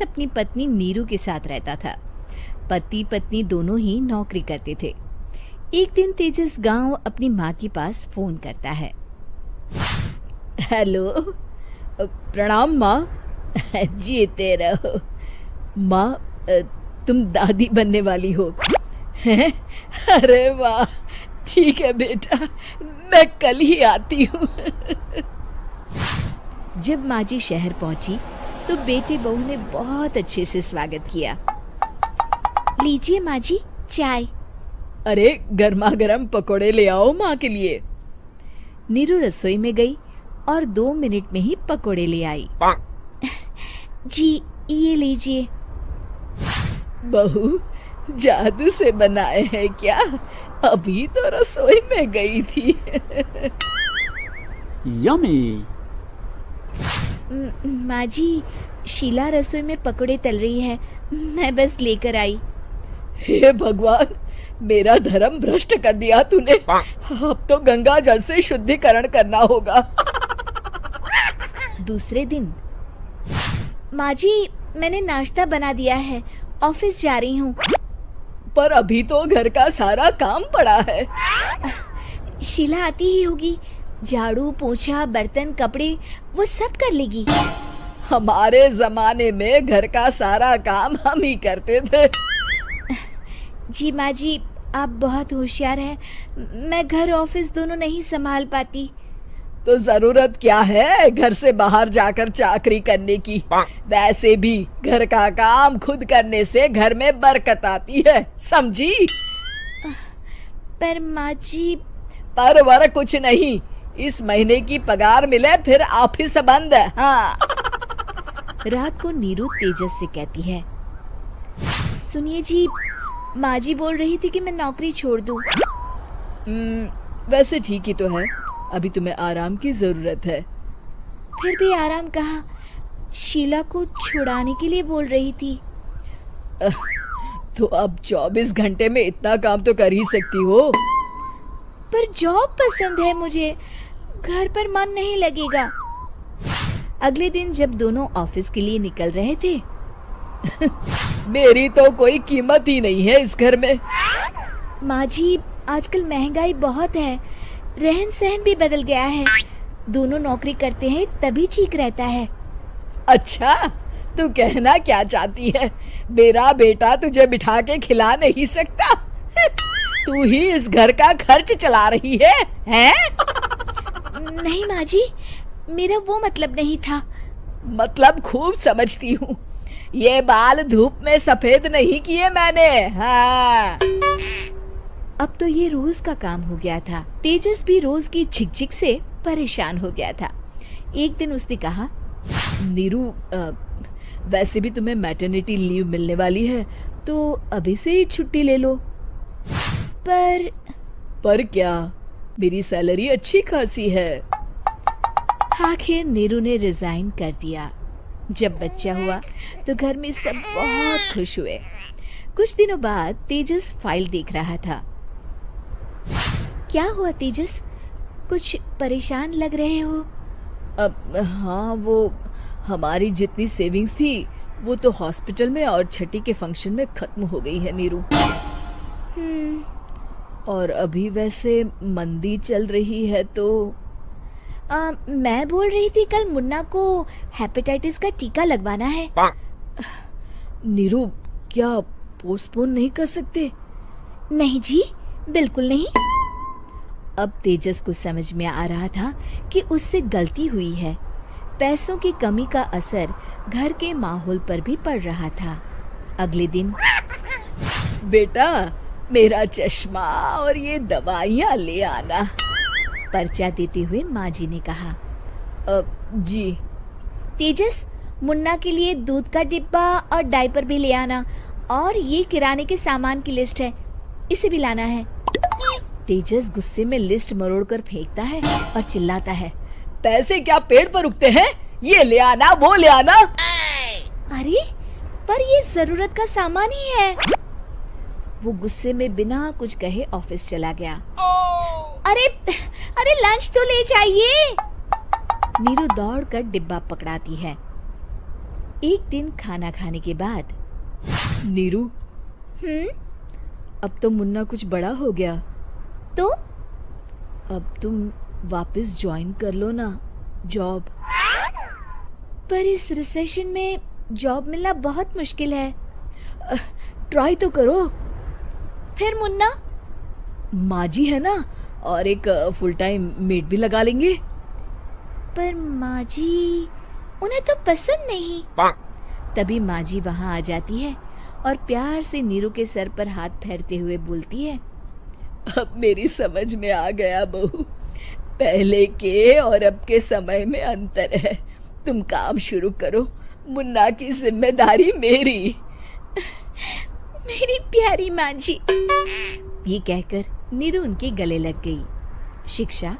अपनी पत्नी नीरू के साथ रहता था। पति पत्नी दोनों ही नौकरी करते थे। एक दिन तेजस गांव अपनी माँ के पास फोन करता है। हेलो, प्रणाम माँ। जीते रहो माँ, तुम दादी बनने वाली हो हैं? अरे वाह, ठीक है बेटा, मैं कल ही आती हूँ। जब माँ जी शहर पहुंची तो बेटे बहू ने बहुत अच्छे से स्वागत किया। लीजिए माँ जी, चाय। अरे गर्मा गर्म पकोड़े ले आओ माँ के लिए। नीरू रसोई में गई और 2 मिनट में ही पकोड़े ले आई। जी ये लीजिए। बहू जादू से बनाए हैं क्या? अभी तो रसोई में गई थी। यम्मी। माँ जी, शीला रसोई में पकोड़े तल रही है, मैं बस लेकर आई। हे भगवान, मेरा धर्म भ्रष्ट कर दिया तूने। अब तो गंगा जल से शुद्धिकरण करना होगा। दूसरे दिन, माँ जी मैंने नाश्ता बना दिया है, ऑफिस जा रही हूँ। पर अभी तो घर का सारा काम पड़ा है। शीला आती ही होगी, झाड़ू पोछा बर्तन कपड़े वो सब कर लेगी। हमारे जमाने में घर का सारा काम हम ही करते थे। जी माँ जी, आप बहुत होशियार हैं, मैं घर ऑफिस दोनों नहीं संभाल पाती। तो जरूरत क्या है घर से बाहर जाकर चाकरी करने की? वैसे भी घर का काम खुद करने से घर में बरकत आती है, समझी? पर माँ जी। पर वर कुछ नहीं, इस महीने की पगार मिले फिर ऑफिस बंद है। हाँ। रात को नीरू तेजस से कहती है, सुनिए जी, माँ जी बोल रही थी कि मैं नौकरी छोड़ दूं। वैसे ठीक ही तो है, अभी तुम्हें आराम की जरूरत है। फिर भी आराम कहाँ, शीला को छुड़ाने के लिए बोल रही थी। तो अब 24 घंटे में इतना काम तो कर ही सकती हो। पर जॉब पसंद है मुझे, घर पर मन नहीं लगेगा। अगले दिन जब दोनों ऑफिस के लिए निकल रहे थे, मेरी तो कोई कीमत ही नहीं है इस घर में। माँ जी, आजकल महंगाई बहुत है, रहन सहन भी बदल गया है, दोनों नौकरी करते हैं तभी ठीक रहता है। अच्छा, तू कहना क्या चाहती है? मेरा बेटा तुझे बिठा के खिला नहीं सकता? तू ही इस घर का खर्च चला रही है, हैं? नहीं माँ जी, मेरा वो मतलब नहीं था। मतलब खूब समझती हूँ, ये बाल धूप में सफेद नहीं किए मैंने। हाँ। अब तो ये रोज का काम हो गया था। तेजस भी रोज की झिकझिक से परेशान हो गया था। एक दिन उसने कहा, नीरू, वैसे भी तुम्हें मैटरनिटी लीव मिलने वाली है, तो अभी से ही छुट्टी ले लो। पर क्या, मेरी सैलरी अच्छी खासी है। आखिर नीरू ने रिजाइन कर दिया। जब बच्चा हुआ तो घर में सब बहुत खुश हुए। कुछ दिनों बाद तेजस फाइल देख रहा था। क्या हुआ तेजस, कुछ परेशान लग रहे हो? हाँ, वो हमारी जितनी सेविंग्स थी वो तो हॉस्पिटल में और छठी के फंक्शन में खत्म हो गई है नीरू। और अभी वैसे मंदी चल रही है तो मैं बोल रही थी कल मुन्ना को हेपेटाइटिस का टीका लगवाना है। नीरू, क्या पोस्टपोन नहीं कर सकते? नहीं जी, बिल्कुल नहीं। अब तेजस को समझ में आ रहा था कि उससे गलती हुई है। पैसों की कमी का असर घर के माहौल पर भी पड़ रहा था। अगले दिन, बेटा मेरा चश्मा और ये दवाइयाँ ले आना, पर्चा देते हुए माँ जी ने कहा। जी। तेजस, मुन्ना के लिए दूध का डिब्बा और डायपर भी ले आना, और ये किराने के सामान की लिस्ट है, इसे भी लाना है। तेजस गुस्से में लिस्ट मरोड़कर फेंकता है और चिल्लाता है, पैसे क्या पेड़ पर उगते हैं? ये ले आना, वो ले आना। अरे पर ये जरूरत का सामान ही है। वो गुस्से में बिना कुछ कहे ऑफिस चला गया। अरे लंच तो ले जाइए। नीरू दौड़कर डिब्बा पकड़ाती है। एक दिन खाना खाने के बाद, नीरू, अब तो मुन्ना कुछ बड़ा हो गया, तो अब तुम वापस ज्वाइन कर लो ना जॉब। पर इस रिसेशन में जॉब मिलना बहुत मुश्किल है। ट्राई तो करो। फिर मुन्ना? माँ जी है ना, और एक फुल टाइम मेड भी लगा लेंगे। पर माँ जी, उन्हें तो पसंद नहीं। तभी माँ जी वहाँ आ जाती है और प्यार से नीरू के सर पर हाथ फेरते हुए बोलती है, अब मेरी समझ में आ गया बहू, पहले के और अब के समय में अंतर है। तुम काम शुरू करो, मुन्ना की जिम्मेदारी मेरी। मेरी प्यारी माँ जी। ये कहकर नीरू उनके गले लग गई। शिक्षा